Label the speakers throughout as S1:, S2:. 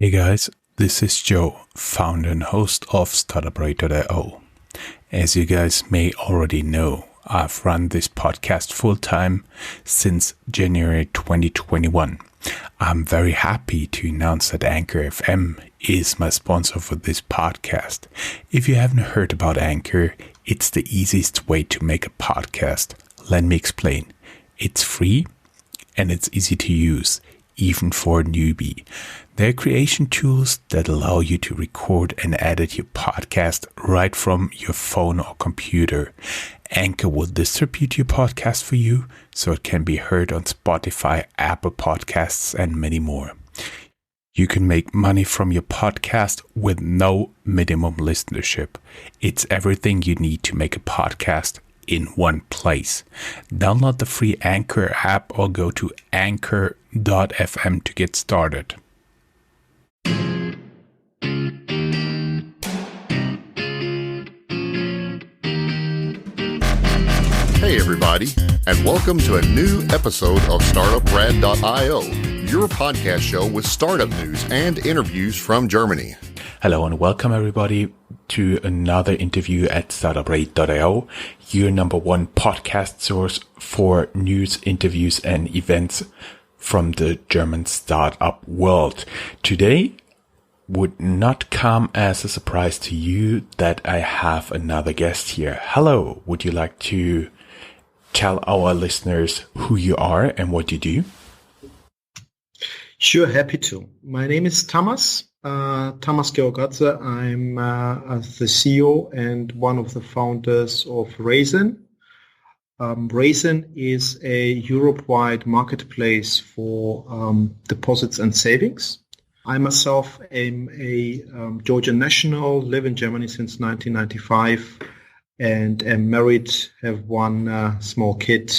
S1: Hey guys, this is Joe, founder and host of Startuprad.io. As you guys may already know, I've run this podcast full-time since January 2021. I'm very happy to announce that Anchor FM is my sponsor for this podcast. If you haven't heard about Anchor, it's the easiest way to make a podcast. Let me explain. It's free and it's easy to use, even for a newbie. They're creation tools that allow you to record and edit your podcast right from your phone or computer. Anchor will distribute your podcast for you so it can be heard on Spotify, Apple Podcasts, and many more. You can make money from your podcast with no minimum listenership. It's everything you need to make a podcast in one place. Download the free Anchor app or go to anchor.fm to get started.
S2: Hey everybody, and welcome to a new episode of Startuprad.io, your podcast show with startup news and interviews from Germany.
S1: Hello and welcome everybody to another interview at Startuprad.io, your number one podcast source for news, interviews and events from the German startup world. Today would not come as a surprise to you that I have another guest here. Hello, would you like to tell our listeners who you are and what you do?
S3: Sure, happy to. My name is Thomas Georgatze. I'm the CEO and one of the founders of Raisin. Raisin is a Europe-wide marketplace for deposits and savings. I myself am a Georgian national, live in Germany since 1995, and am married, have one small kid,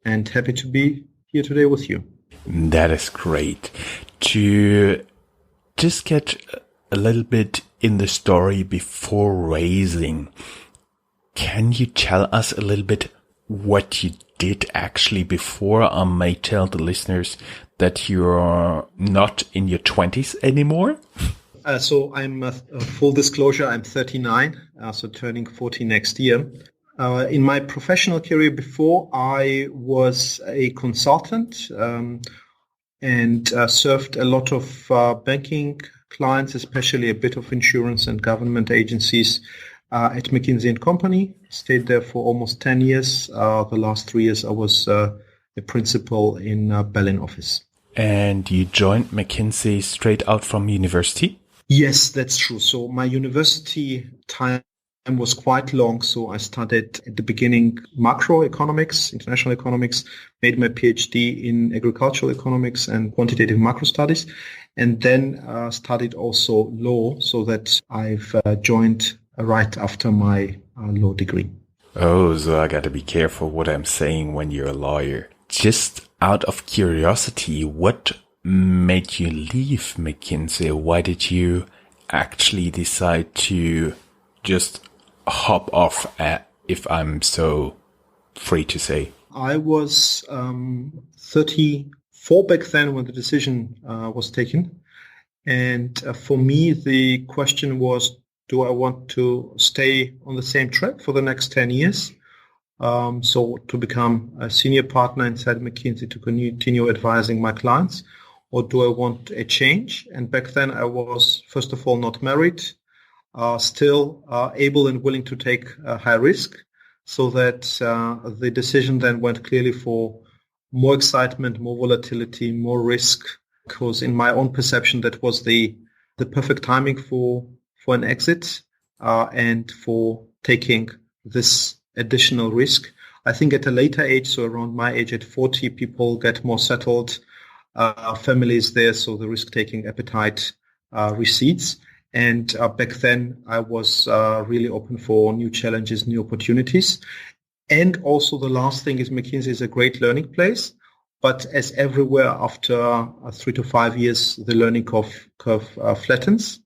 S3: and happy to be here today with you.
S1: That is great. To just get a little bit in the story before Raisin, can you tell us a little bit what you did actually before? I may tell the listeners that you're not in your 20s anymore.
S3: So I'm full disclosure, I'm 39, so turning 40 next year. In my professional career before, I was a consultant and served a lot of banking clients, especially a bit of insurance and government agencies at McKinsey & Company. Stayed there for almost 10 years. The last 3 years I was a principal in Berlin office.
S1: And you joined McKinsey straight out from university?
S3: Yes, that's true. So my university time was quite long. So I studied at the beginning macroeconomics, international economics, made my PhD in agricultural economics and quantitative macro studies, and then studied also law, so that I've joined right after my law degree.
S1: Oh, so I got to be careful what I'm saying when you're a lawyer. Just out of curiosity, what made you leave McKinsey? Why did you actually decide to just hop off, if I'm so free to say?
S3: I was 34 back then when the decision was taken. And for me, the question was, do I want to stay on the same track for the next 10 years? So to become a senior partner inside McKinsey to continue advising my clients, or do I want a change? And back then I was, first of all, not married, still able and willing to take a high risk, so that the decision then went clearly for more excitement, more volatility, more risk, because in my own perception that was the perfect timing for an exit and for taking this additional risk. I think at a later age, so around my age at 40, people get more settled, families there, so the risk-taking appetite recedes. And back then, I was really open for new challenges, new opportunities. And also the last thing is McKinsey is a great learning place. But as everywhere, after 3 to 5 years, the learning curve flattens.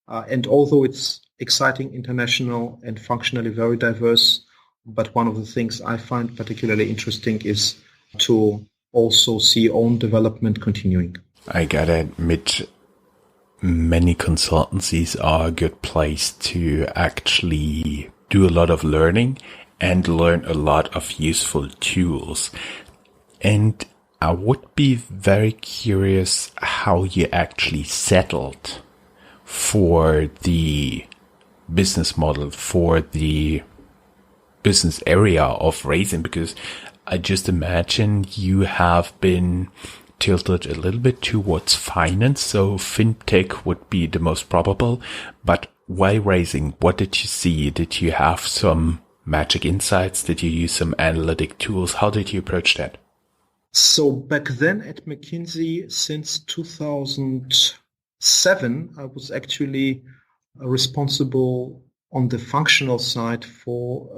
S3: And although it's exciting, international, and functionally very diverse, but one of the things I find particularly interesting is to also see own development continuing.
S1: I gotta admit, many consultancies are a good place to actually do a lot of learning and learn a lot of useful tools. And I would be very curious how you actually settled for the business model, for the business area of Raisin, because I just imagine you have been tilted a little bit towards finance, so Fintech would be the most probable. But why Raisin? What did you see? Did you have some magic insights? Did you use some analytic tools? How did you approach that?
S3: So back then at McKinsey, since 2007, I was actually responsible on the functional side for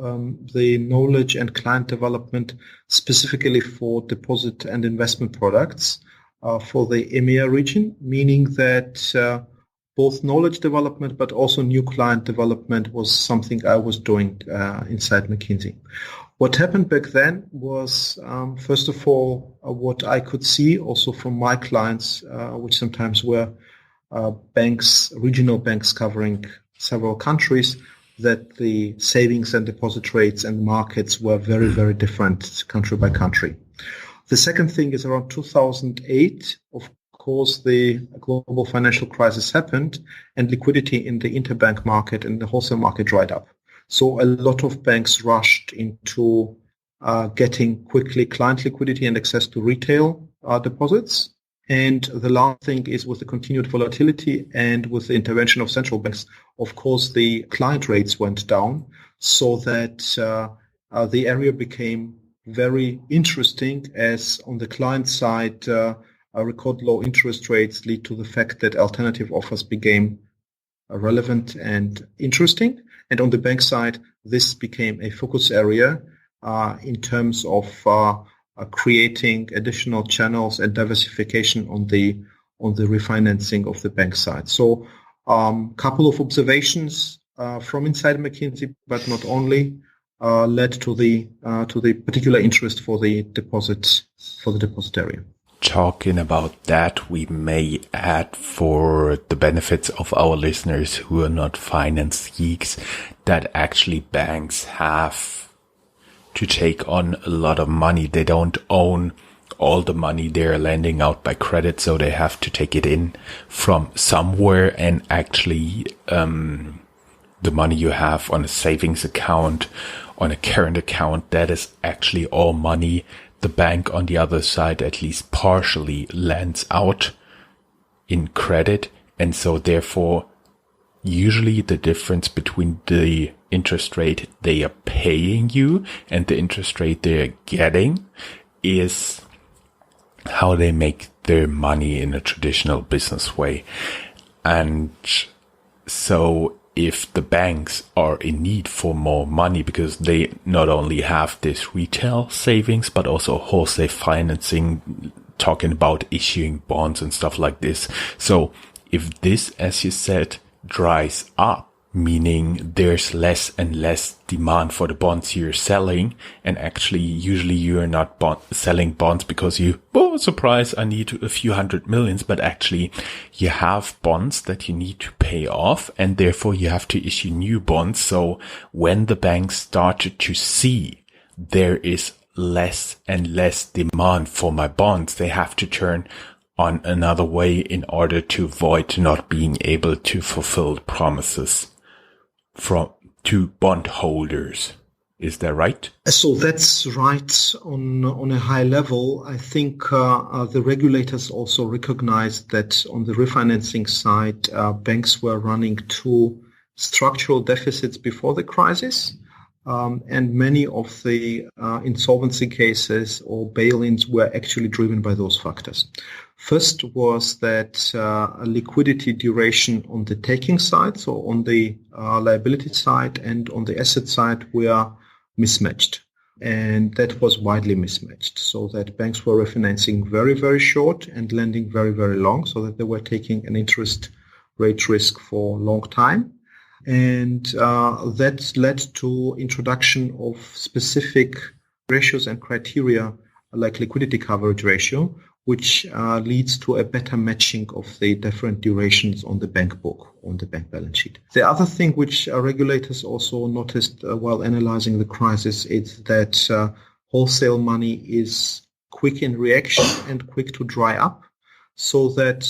S3: the knowledge and client development, specifically for deposit and investment products for the EMEA region, meaning that both knowledge development but also new client development was something I was doing inside McKinsey. What happened back then was, first of all, what I could see also from my clients, which sometimes were banks, regional banks covering several countries, that the savings and deposit rates and markets were very, very different country by country. The second thing is around 2008, of course, the global financial crisis happened and liquidity in the interbank market and the wholesale market dried up. So a lot of banks rushed into getting quickly client liquidity and access to retail deposits. And the last thing is with the continued volatility and with the intervention of central banks, of course, the client rates went down so that the area became very interesting as on the client side, record low interest rates lead to the fact that alternative offers became relevant and interesting. And on the bank side, this became a focus area in terms of creating additional channels and diversification on the refinancing of the bank side. So couple of observations from inside McKinsey, but not only, led to the particular interest for the deposit area.
S1: Talking about that, we may add for the benefits of our listeners who are not finance geeks that actually banks have to take on a lot of money. They don't own all the money they're lending out by credit, so they have to take it in from somewhere. And actually, the money you have on a savings account, on a current account, that is actually all money the bank on the other side at least partially lends out in credit. And so therefore, usually the difference between the interest rate they are paying you and the interest rate they're getting is how they make their money in a traditional business way. And so if the banks are in need for more money because they not only have this retail savings, but also wholesale financing, talking about issuing bonds and stuff like this. So if this, as you said, dries up, meaning there's less and less demand for the bonds you're selling, and actually usually you're not selling bonds because surprise, I need a few hundred millions, but actually you have bonds that you need to pay off, and therefore you have to issue new bonds. So when the banks started to see there is less and less demand for my bonds, they have to turn on another way in order to avoid not being able to fulfill promises to bondholders. Is that right?
S3: So that's right on a high level. I think the regulators also recognized that on the refinancing side, banks were running two structural deficits before the crisis. And many of the insolvency cases or bail-ins were actually driven by those factors. First was that liquidity duration on the taking side, so on the liability side and on the asset side, were mismatched. And that was widely mismatched, so that banks were refinancing very, very short and lending very, very long, so that they were taking an interest rate risk for a long time. And that led to introduction of specific ratios and criteria like liquidity coverage ratio, which leads to a better matching of the different durations on the bank book, on the bank balance sheet. The other thing which regulators also noticed while analyzing the crisis is that wholesale money is quick in reaction and quick to dry up, so that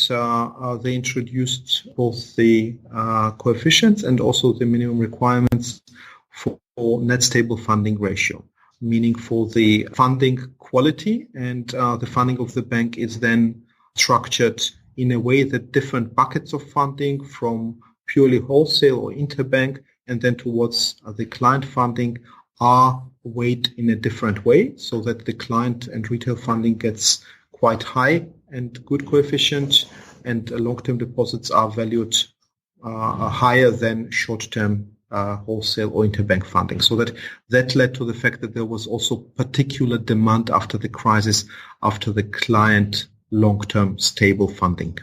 S3: they introduced both the coefficients and also the minimum requirements for net stable funding ratio, meaning for the funding quality, and the funding of the bank is then structured in a way that different buckets of funding from purely wholesale or interbank and then towards the client funding are weighed in a different way, so that the client and retail funding gets quite high and good coefficient, and long-term deposits are valued higher than short-term wholesale or interbank funding. So that led to the fact that there was also particular demand after the crisis, after the client long-term stable funding.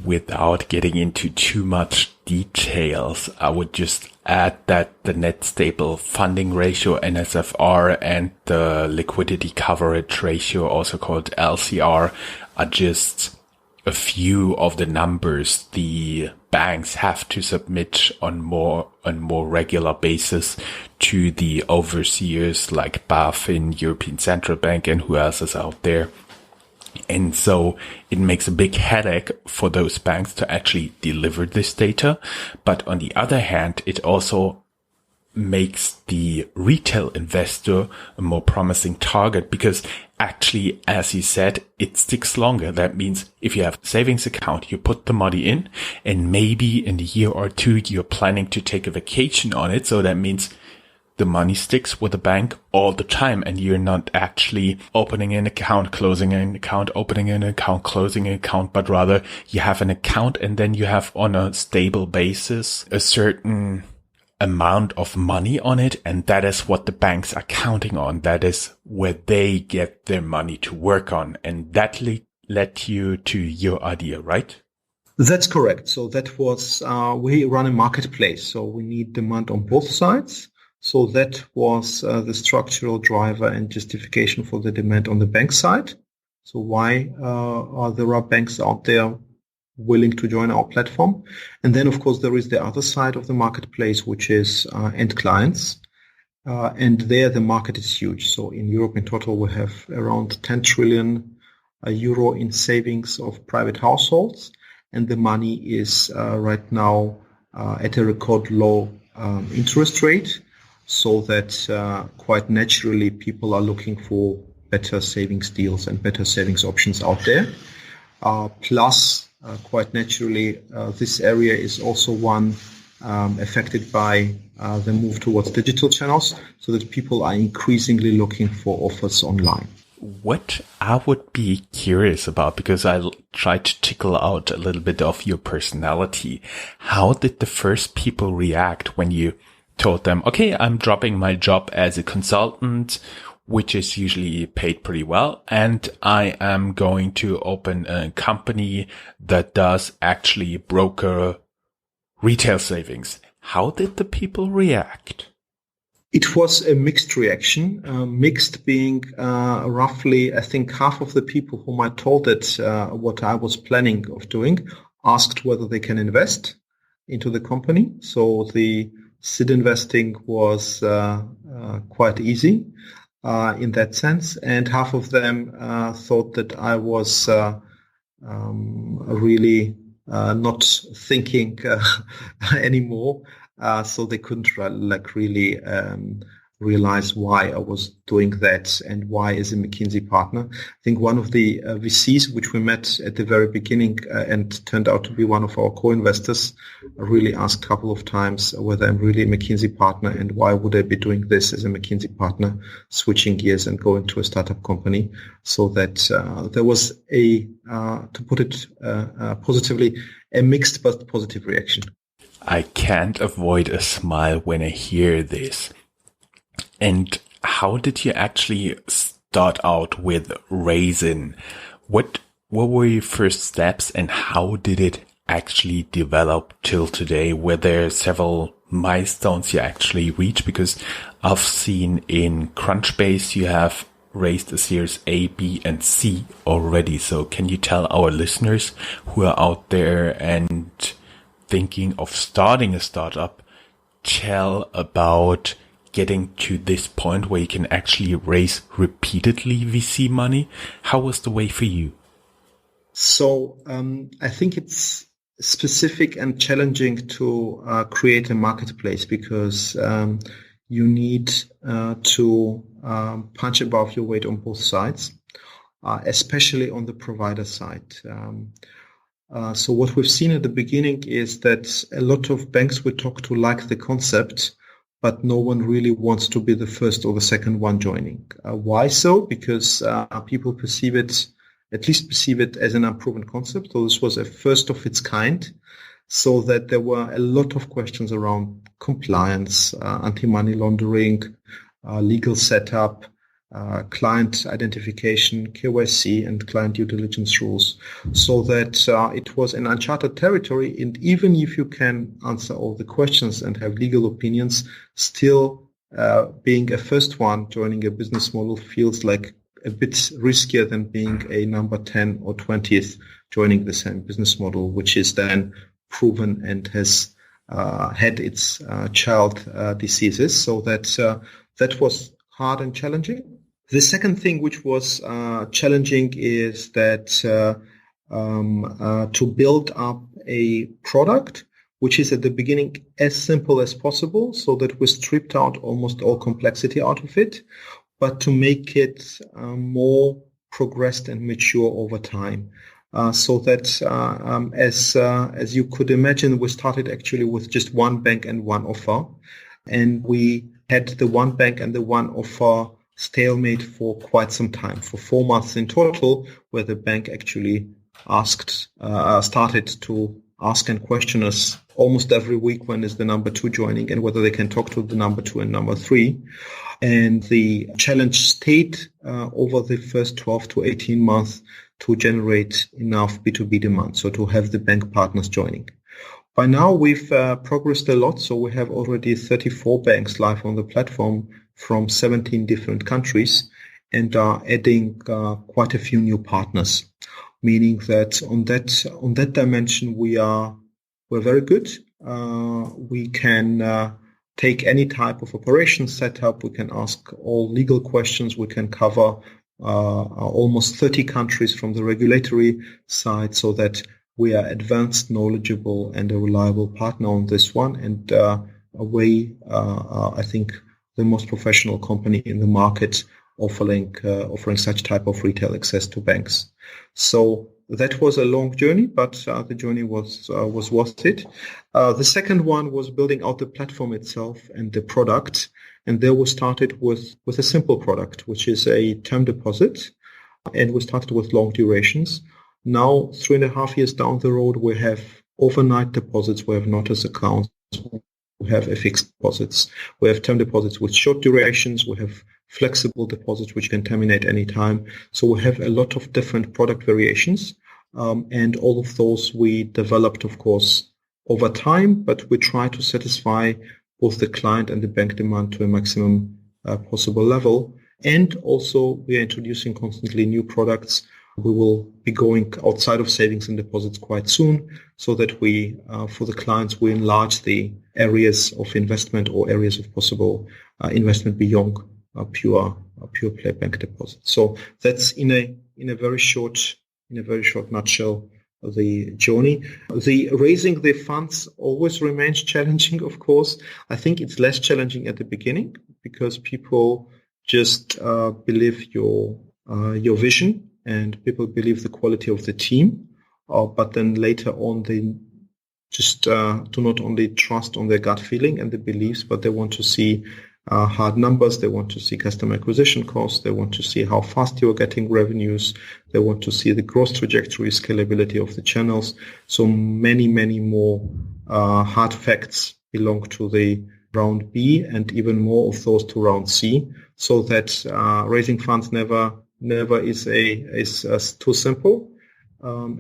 S1: Without getting into too much details, I would just add that the net stable funding ratio, NSFR, and the liquidity coverage ratio, also called LCR, are just a few of the numbers the banks have to submit on more regular basis to the overseers like BaFin, European Central Bank, and who else is out there. And so it makes a big headache for those banks to actually deliver this data. But on the other hand, it also makes the retail investor a more promising target, because actually, as you said, it sticks longer. That means if you have a savings account, you put the money in, and maybe in a year or two, you're planning to take a vacation on it. So that means the money sticks with the bank all the time, and you're not actually opening an account, closing an account, opening an account, closing an account, but rather you have an account and then you have on a stable basis a certain amount of money on it. And that is what the banks are counting on. That is where they get their money to work on. And that led you to your idea, right?
S3: That's correct. So that was, we run a marketplace. So we need demand on both sides. So that was the structural driver and justification for the demand on the bank side. So why there are banks out there willing to join our platform? And then, of course, there is the other side of the marketplace, which is end clients. And there the market is huge. So in Europe in total, we have around 10 trillion euro in savings of private households. And the money is right now at a record low interest rate. So that quite naturally people are looking for better savings deals and better savings options out there. Plus, quite naturally, this area is also one affected by the move towards digital channels, so that people are increasingly looking for offers online.
S1: What I would be curious about, because I tried to tickle out a little bit of your personality, how did the first people react when you told them, okay, I'm dropping my job as a consultant, which is usually paid pretty well, and I am going to open a company that does actually broker retail savings? How did the people react?
S3: It was a mixed reaction, mixed being roughly, I think, half of the people whom I told it what I was planning of doing asked whether they can invest into the company. So the seed investing was quite easy in that sense. And half of them thought that I was really not thinking anymore. So they couldn't really realize why I was doing that and why as a McKinsey partner. I think one of the VCs, which we met at the very beginning and turned out to be one of our co-investors, really asked a couple of times whether I'm really a McKinsey partner and why would I be doing this as a McKinsey partner, switching gears and going to a startup company. So that there was to put it positively, a mixed but positive reaction.
S1: I can't avoid a smile when I hear this. And how did you actually start out with Raisin? What were your first steps and how did it actually develop till today? Were there several milestones you actually reached? Because I've seen in Crunchbase you have raised a Series A, B, and C already. So can you tell our listeners who are out there and thinking of starting a startup, tell about getting to this point where you can actually raise repeatedly VC money? How was the way for you?
S3: So I think it's specific and challenging to create a marketplace because you need to punch above your weight on both sides, especially on the provider side. So what we've seen at the beginning is that a lot of banks we talk to like the concept, but no one really wants to be the first or the second one joining. Why so? Because people perceive it as an unproven concept. So this was a first of its kind, so that there were a lot of questions around compliance, anti-money laundering, legal setup, client identification, KYC, and client due diligence rules, so that it was an uncharted territory. And even if you can answer all the questions and have legal opinions, still being a first one joining a business model feels like a bit riskier than being a number 10 or 20th joining the same business model, which is then proven and has had its child diseases. So that was hard and challenging. The second thing which was challenging is that to build up a product which is at the beginning as simple as possible, so that we stripped out almost all complexity out of it, but to make it more progressed and mature over time. So that as you could imagine, we started actually with just one bank and one offer, and we had the one bank and the one offer stalemate for quite some time, for 4 months in total, where the bank actually started to ask and question us almost every week when is the number 2 joining and whether they can talk to the number 2 and number 3. And the challenge stayed over the first 12 to 18 months to generate enough B2B demand, so to have the bank partners joining. By now, we've progressed a lot, so we have already 34 banks live on the platform from 17 different countries, and are adding quite a few new partners, meaning that on that dimension we're very good. We can take any type of operation setup. We can ask all legal questions. We can cover almost 30 countries from the regulatory side, so that we are advanced, knowledgeable, and a reliable partner on this one. And I think, the most professional company in the market offering such type of retail access to banks. So that was a long journey, but the journey was worth it. The second one was building out the platform itself and the product. And there we started with a simple product, which is a term deposit. And we started with long durations. Now, 3.5 years down the road, we have overnight deposits, we have notice accounts, we have fixed deposits, we have term deposits with short durations, we have flexible deposits which can terminate any time. So we have a lot of different product variations, and all of those we developed, of course, over time, but we try to satisfy both the client and the bank demand to a maximum possible level. And also we are introducing constantly new products. We will be going outside of savings and deposits quite soon, so that we, for the clients, we enlarge the areas of investment or areas of possible investment beyond pure play bank deposits. So that's in a very short nutshell the journey. The raising the funds always remains challenging, of course. I think it's less challenging at the beginning because people just believe your vision, and people believe the quality of the team, but then later on they just do not only trust on their gut feeling and the beliefs, but they want to see hard numbers. They want to see customer acquisition costs. They want to see how fast you are getting revenues. They want to see the growth trajectory, scalability of the channels. So many more hard facts belong to the round B, and even more of those to round C, so that raising funds never is too simple.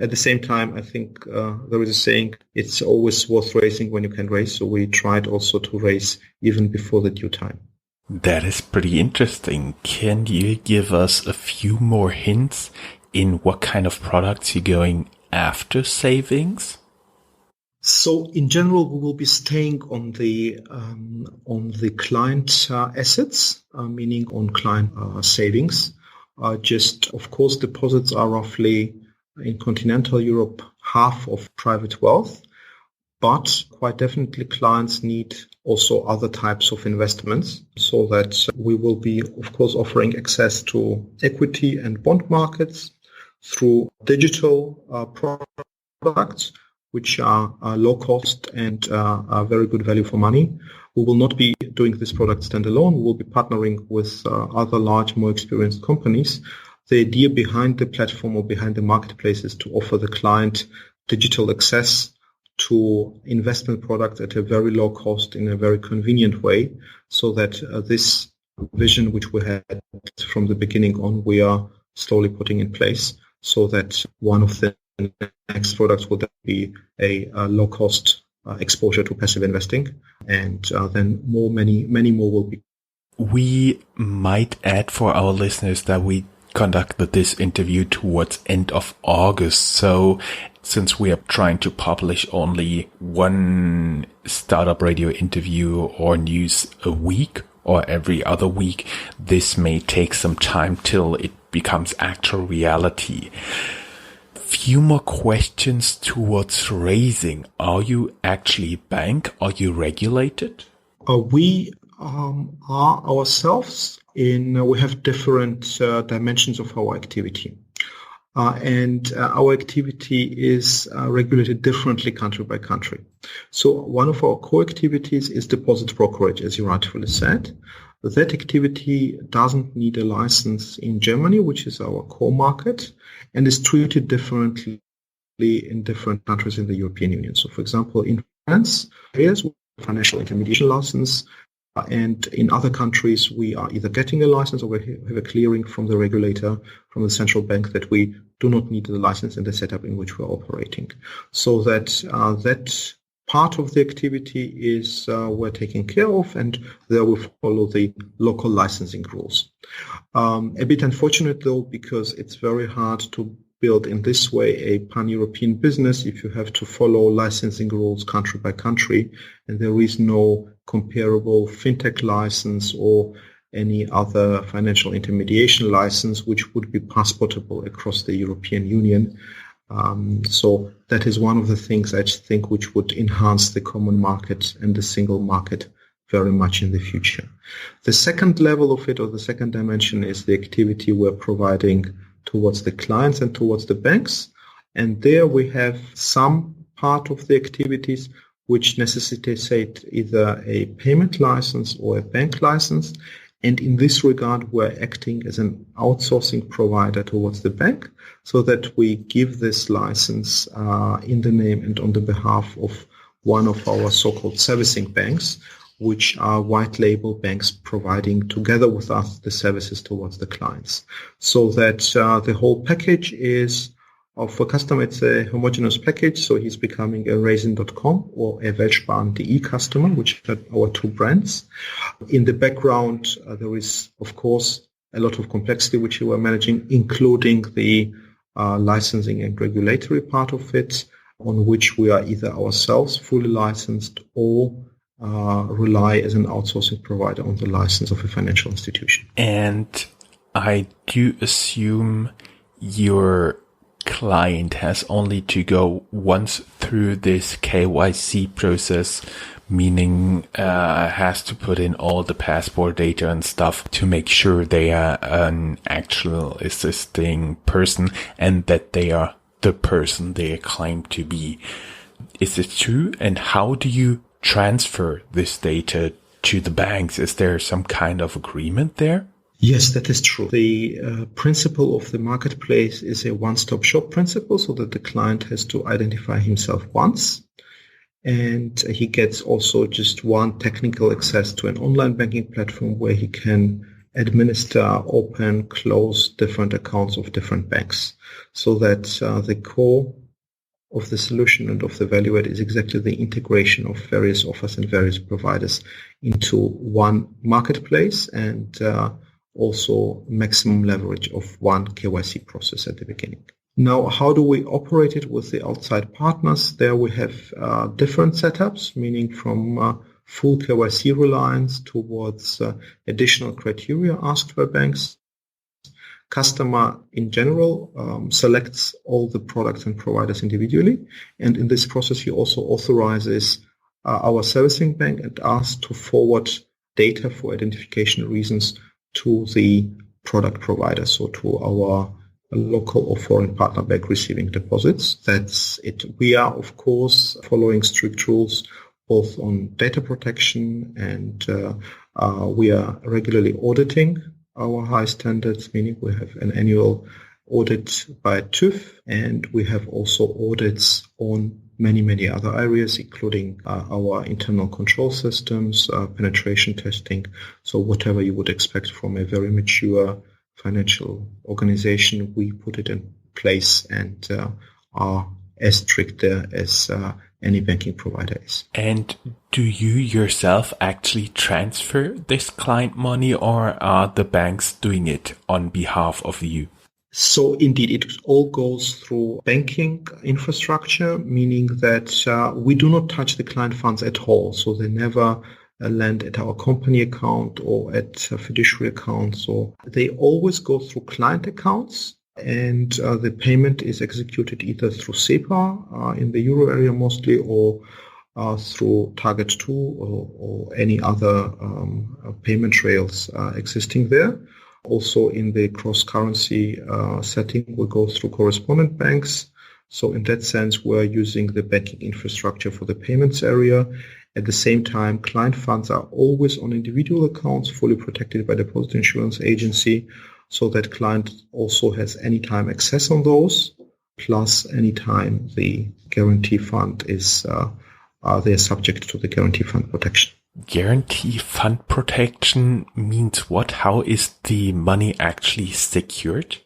S3: At the same time, I think there is a saying, it's always worth raising when you can raise. So we tried also to raise even before the due time.
S1: That is pretty interesting. Can you give us a few more hints in what kind of products you're going after savings?
S3: So in general, we will be staying on the client assets, meaning on client savings. Just of course, deposits are roughly in continental Europe half of private wealth, but quite definitely clients need also other types of investments, so that we will be, of course, offering access to equity and bond markets through digital products, which are low cost and are very good value for money. We will not be doing this product standalone. We will be partnering with other large, more experienced companies. The idea behind the platform or behind the marketplace is to offer the client digital access to investment products at a very low cost in a very convenient way, so that this vision which we had from the beginning on, we are slowly putting in place, so that one of the next products will be a low cost exposure to passive investing, and then many more will be.
S1: We might add for our listeners that we conducted this interview towards end of August. So since we are trying to publish only one Startup Radio interview or news a week or every other week, this may take some time till it becomes actual reality. Few more questions towards Raisin. Are you actually a bank? Are you regulated?
S3: We are ourselves we have different dimensions of our activity. And our activity is regulated differently country by country. So one of our core activities is deposit brokerage, as you rightfully said. That activity doesn't need a license in Germany, which is our core market, and is treated differently in different countries in the European Union. So, for example, in France, there's a financial intermediation license, and in other countries, we are either getting a license or we have a clearing from the regulator, from the central bank, that we do not need the license in the setup in which we're operating. So that that part of the activity is we're taking care of, and there we follow the local licensing rules. A bit unfortunate though, because it's very hard to build in this way a pan-European business if you have to follow licensing rules country by country, and there is no comparable fintech license or any other financial intermediation license which would be passportable across the European Union. So that is one of the things I think which would enhance the common market and the single market very much in the future. The second level of it, or the second dimension, is the activity we're providing towards the clients and towards the banks. And there we have some part of the activities which necessitate either a payment license or a bank license. And in this regard, we're acting as an outsourcing provider towards the bank, so that we give this license in the name and on the behalf of one of our so-called servicing banks, which are white label banks providing together with us the services towards the clients. So that the whole package is, for customer, it's a homogeneous package. So he's becoming a Raisin.com or a Weltsparen.de customer, which are our two brands. In the background, there is, of course, a lot of complexity which we are managing, including the licensing and regulatory part of it, on which we are either ourselves fully licensed or rely as an outsourcing provider on the license of a financial institution.
S1: And I do assume your client has only to go once through this KYC process, meaning has to put in all the passport data and stuff to make sure they are an actual existing person and that they are the person they claim to be. Is it true? And how do you transfer this data to the banks? Is there some kind of agreement there?
S3: Yes, that is true. The principle of the marketplace is a one-stop shop principle, so that the client has to identify himself once, and he gets also just one technical access to an online banking platform where he can administer, open, close different accounts of different banks, so that the core of the solution and of the value add is exactly the integration of various offers and various providers into one marketplace, and also maximum leverage of one KYC process at the beginning. Now, how do we operate it with the outside partners? There we have different setups, meaning from full KYC reliance towards additional criteria asked by banks. Customer in general selects all the products and providers individually, and in this process he also authorizes our servicing bank and asks to forward data for identification reasons to the product provider, so to our local or foreign partner bank receiving deposits. That's it. We are, of course, following strict rules both on data protection, and we are regularly auditing our high standards, meaning we have an annual audit by TÜV, and we have also audits on many other areas, including our internal control systems, penetration testing. So whatever you would expect from a very mature financial organization, we put it in place and are as strict there as any banking provider is.
S1: And do you yourself actually transfer this client money, or are the banks doing it on behalf of you?
S3: So indeed, it all goes through banking infrastructure, meaning that we do not touch the client funds at all. So they never land at our company account or at fiduciary accounts. So they always go through client accounts, and the payment is executed either through SEPA in the euro area mostly, or through Target2 or any other payment rails existing there. Also in the cross-currency setting, we go through correspondent banks. So in that sense, we're using the banking infrastructure for the payments area. At the same time, client funds are always on individual accounts, fully protected by Deposit Insurance Agency, so that client also has anytime access on those, plus anytime the guarantee fund is they're subject to the guarantee fund protection.
S1: Guarantee fund protection means what? How is the money actually secured?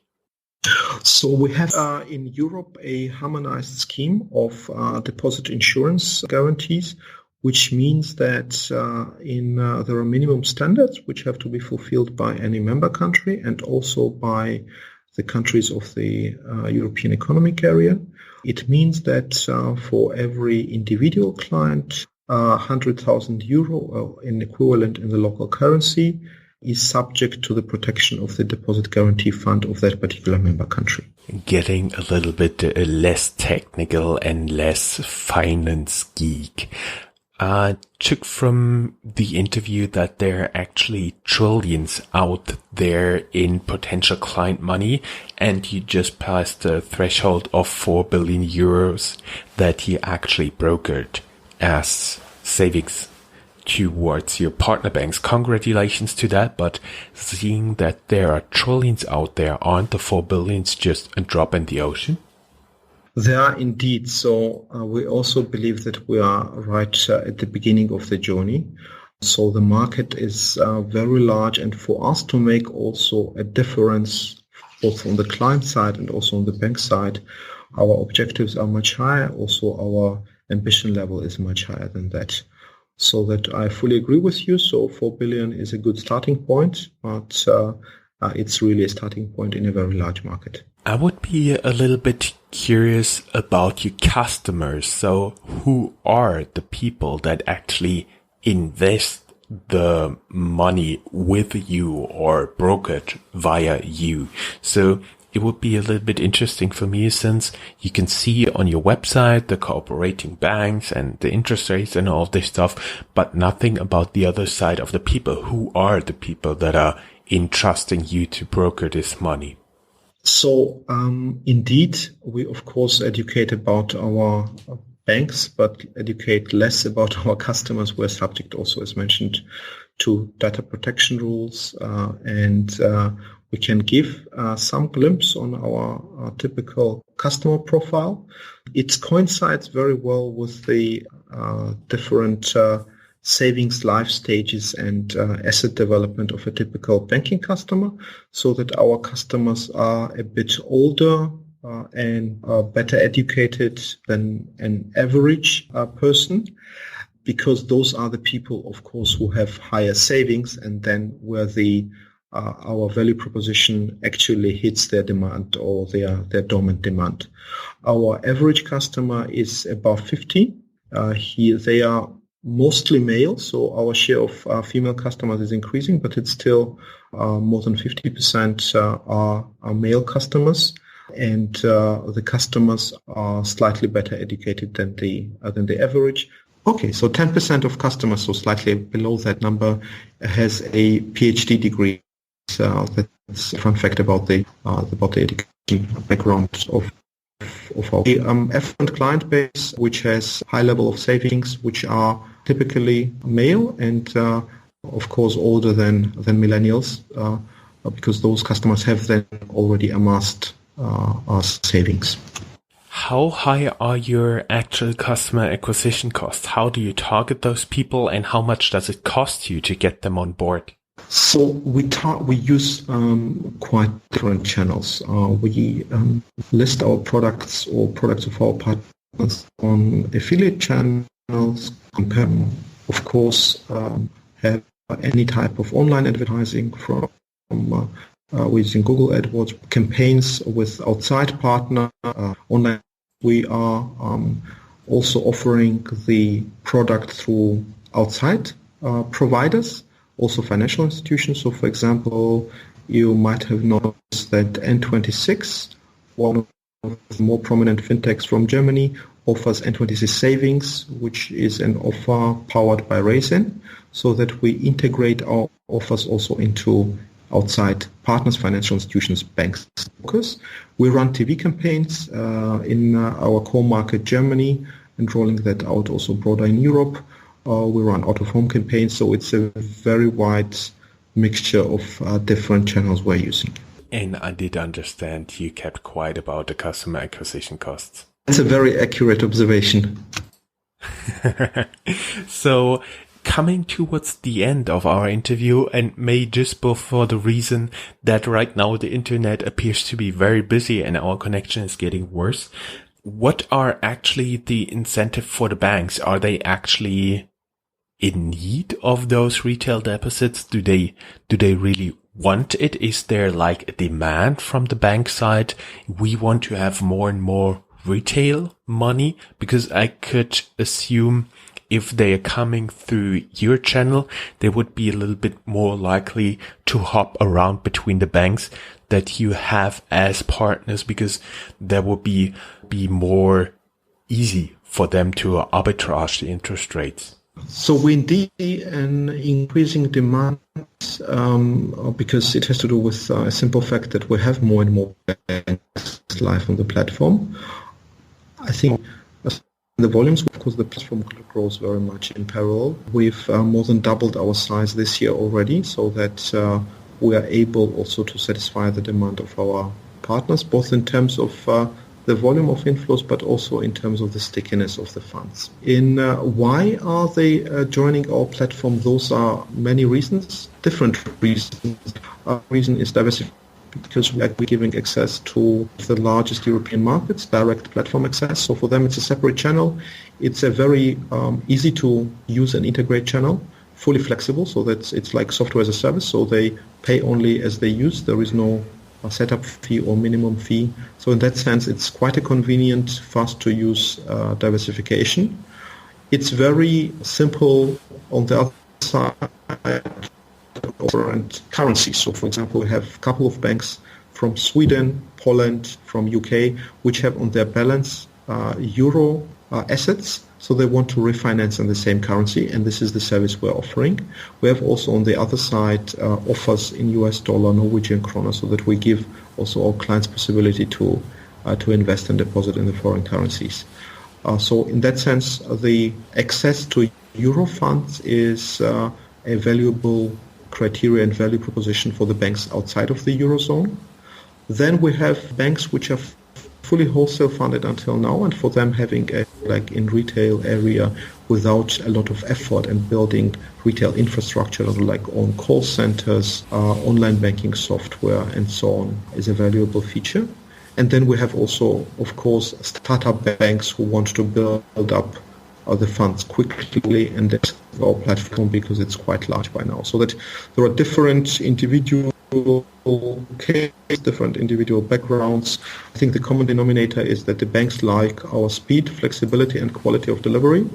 S3: So we have in Europe a harmonized scheme of deposit insurance guarantees, which means that there are minimum standards which have to be fulfilled by any member country and also by the countries of the European Economic Area. It means that for every individual client, 100,000 euro in equivalent in the local currency is subject to the protection of the deposit guarantee fund of that particular member country.
S1: Getting a little bit less technical and less finance geek. Took from the interview that there are actually trillions out there in potential client money, and you just passed the threshold of 4 billion euros that you actually brokered as savings towards your partner banks. Congratulations to that, but seeing that there are trillions out there, aren't the 4 billions just a drop in the ocean?
S3: They are indeed. So we also believe that we are right at the beginning of the journey. So the market is very large, and for us to make also a difference both on the client side and also on the bank side, our objectives are much higher. Also, our ambition level is much higher than that. So that I fully agree with you. So 4 billion is a good starting point, but it's really a starting point in a very large market.
S1: I would be a little bit curious about your customers. So who are the people that actually invest the money with you or brokered via you? So it would be a little bit interesting for me, since you can see on your website the cooperating banks and the interest rates and all this stuff, but nothing about the other side of the people. Who are the people that are entrusting you to broker this money?
S3: So indeed, we of course educate about our banks, but educate less about our customers. We're subject also, as mentioned, to data protection rules, and we can give some glimpse on our typical customer profile. It coincides very well with the different savings life stages and asset development of a typical banking customer, so that our customers are a bit older, and better educated than an average person, because those are the people, of course, who have higher savings, and then where our value proposition actually hits their demand or their dormant demand. Our average customer is above 50. They are mostly male, so our share of female customers is increasing, but it's still more than 50% are male customers, and the customers are slightly better educated than the average. Okay, so 10% of customers, so slightly below that number, has a PhD degree. So that's a fun fact about the education background of our affluent client base, which has high level of savings, which are typically male and of course older than millennials, because those customers have then already amassed savings.
S1: How high are your actual customer acquisition costs? How do you target those people, and how much does it cost you to get them on board?
S3: So we use quite different channels. We list our products or products of our partners on affiliate channels. Of course, have any type of online advertising from using Google AdWords, campaigns with outside partner online. We are also offering the product through outside providers, also financial institutions. So, for example, you might have noticed that N26, one of the more prominent fintechs from Germany, offers N26 Savings, which is an offer powered by Raisin, so that we integrate our offers also into outside partners, financial institutions, banks. We run TV campaigns in our core market, Germany, and rolling that out also broader in Europe. We run out-of-home campaigns, so it's a very wide mixture of different channels we're using.
S1: And I did understand you kept quiet about the customer acquisition costs.
S3: That's a very accurate observation.
S1: So, coming towards the end of our interview, and may just for the reason that right now the internet appears to be very busy and our connection is getting worse, what are actually the incentive for the banks? Are they actually in need of those retail deposits? Do they really want it? Is there like a demand from the bank side? We want to have more and more retail money, because I could assume if they are coming through your channel, they would be a little bit more likely to hop around between the banks that you have as partners, because that would be more easy for them to arbitrage the interest rates.
S3: So we indeed see an increasing demand because it has to do with a simple fact that we have more and more banks live on the platform. I think the volumes, of course, the platform grows very much in parallel. We've more than doubled our size this year already, so that we are able also to satisfy the demand of our partners, both in terms of the volume of inflows, but also in terms of the stickiness of the funds. In why are they joining our platform? Those are many reasons, different reasons. Reason is diversification, because we're giving access to the largest European markets, direct platform access. So for them, it's a separate channel. It's a very easy to use and integrate channel, fully flexible, so that it's like software as a service. So they pay only as they use. There is no setup fee or minimum fee. So in that sense, it's quite a convenient, fast to use diversification. It's very simple on the other side. Different currencies. So, for example, we have a couple of banks from Sweden, Poland, from UK, which have on their balance euro assets. So they want to refinance in the same currency, and this is the service we're offering. We have also on the other side offers in US dollar, Norwegian kroner, so that we give also our clients possibility to invest and deposit in the foreign currencies. So in that sense, the access to euro funds is a valuable criteria and value proposition for the banks outside of the Eurozone. Then we have banks which are fully wholesale funded until now, and for them having a, like in retail area, without a lot of effort and building retail infrastructure like own call centers, online banking software, and so on, is a valuable feature. And then we have also, of course, startup banks who want to build up the funds quickly, and that's our platform because it's quite large by now. So that there are different individual cases, different individual backgrounds. I think the common denominator is that the banks like our speed, flexibility, and quality of delivery.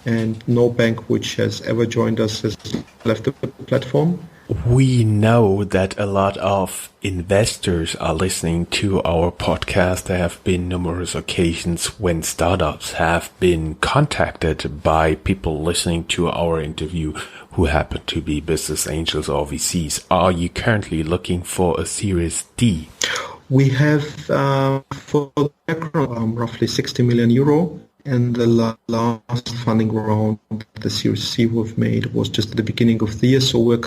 S3: And no bank which has ever joined us has left the platform.
S1: We know that a lot of investors are listening to our podcast. There have been numerous occasions when startups have been contacted by people listening to our interview who happen to be business angels or VCs. Are you currently looking for a Series D?
S3: We have, for the background, roughly 60 million euro. And the last funding round, the Series C we've made, was just at the beginning of the year. So we're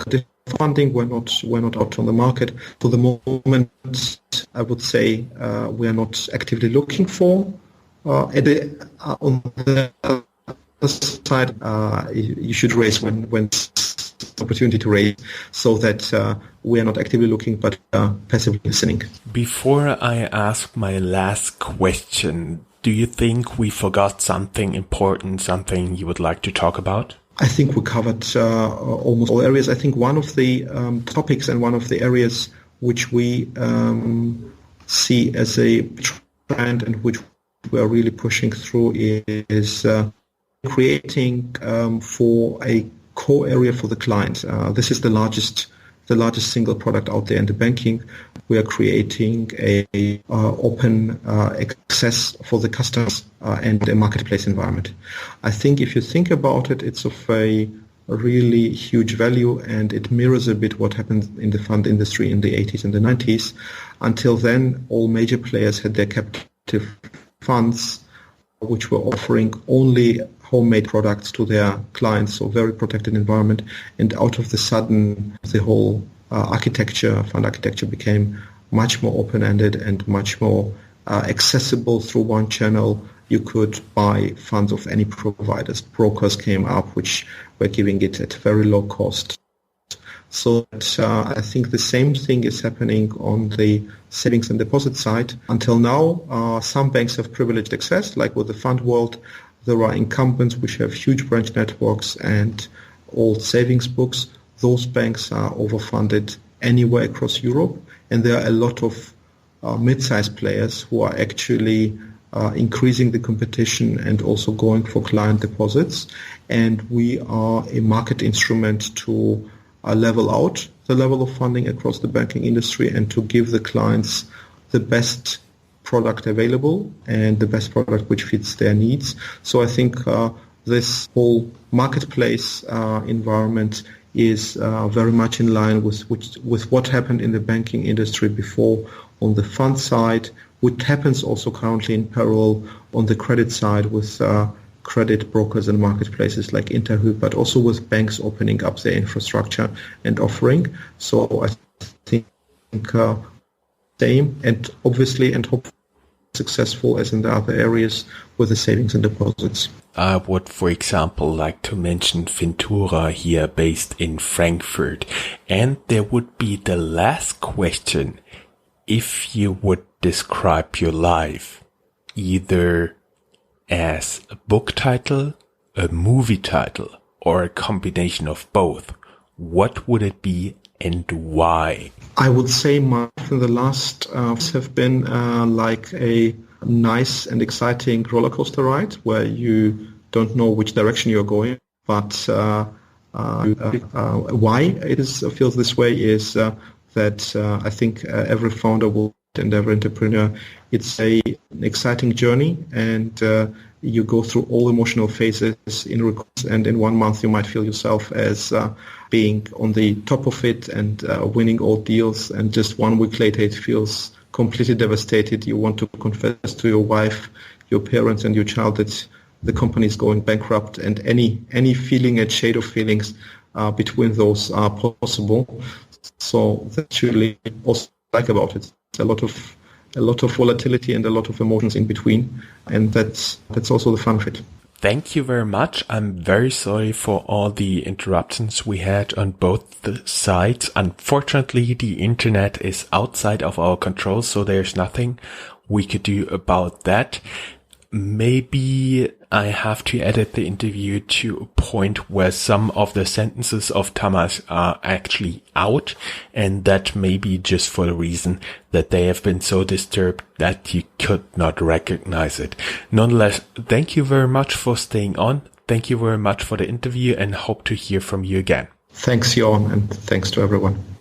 S3: funding. We're not out on the market for the moment. I would say we are not actively looking for. On the other side, you should raise when opportunity to raise, so that we are not actively looking but passively listening.
S1: Before I ask my last question, do you think we forgot something important, something you would like to talk about?
S3: I think we covered almost all areas. I think one of the topics and one of the areas which we see as a trend and which we are really pushing through is creating for a core area for the client. This is the largest single product out there in the banking. We are creating a open access for the customers and a marketplace environment. I think if you think about it, it's of a really huge value, and it mirrors a bit what happened in the fund industry in the 80s and the 90s. Until then, all major players had their captive funds, which were offering only homemade products to their clients, so very protected environment. And out of the sudden, the whole fund architecture became much more open-ended and much more accessible through one channel. You could buy funds of any providers. Brokers came up, which were giving it at very low cost. So I think the same thing is happening on the savings and deposit side. Until now, some banks have privileged access, like with the fund world. There are incumbents which have huge branch networks and old savings books. Those banks are overfunded anywhere across Europe, and there are a lot of mid-sized players who are actually increasing the competition and also going for client deposits. And we are a market instrument to level out the level of funding across the banking industry and to give the clients the best product available and the best product which fits their needs. So I think this whole marketplace environment is very much in line with what happened in the banking industry before on the fund side, which happens also currently in parallel on the credit side with credit brokers and marketplaces like Interhyp, but also with banks opening up their infrastructure and offering. So I think same and obviously and hopefully successful as in the other areas with the savings and deposits.
S1: I would, for example, like to mention Fintura here based in Frankfurt. And there would be the last question. If you would describe your life either as a book title, a movie title, or a combination of both, what would it be and why?
S3: I would say my in the last have been like a nice and exciting roller coaster ride where you don't know which direction you're going, but why it feels this way is that I think every founder will and every entrepreneur, it's an exciting journey, and you go through all emotional phases and in 1 month you might feel yourself as being on the top of it and winning all deals, and just 1 week later it feels completely devastated. You want to confess to your wife, your parents and your child that the company is going bankrupt, and any feeling and shade of feelings between those are possible. So that's really also like about it. A lot of volatility and a lot of emotions in between, and that's also the fun of it.
S1: Thank you very much. I'm very sorry for all the interruptions we had on both the sides. Unfortunately, the internet is outside of our control, so there's nothing we could do about that. Maybe I have to edit the interview to a point where some of the sentences of Thomas are actually out, and that may be just for the reason that they have been so disturbed that you could not recognize it. Nonetheless, thank you very much for staying on. Thank you very much for the interview, and hope to hear from you again.
S3: Thanks, Jörn, and thanks to everyone.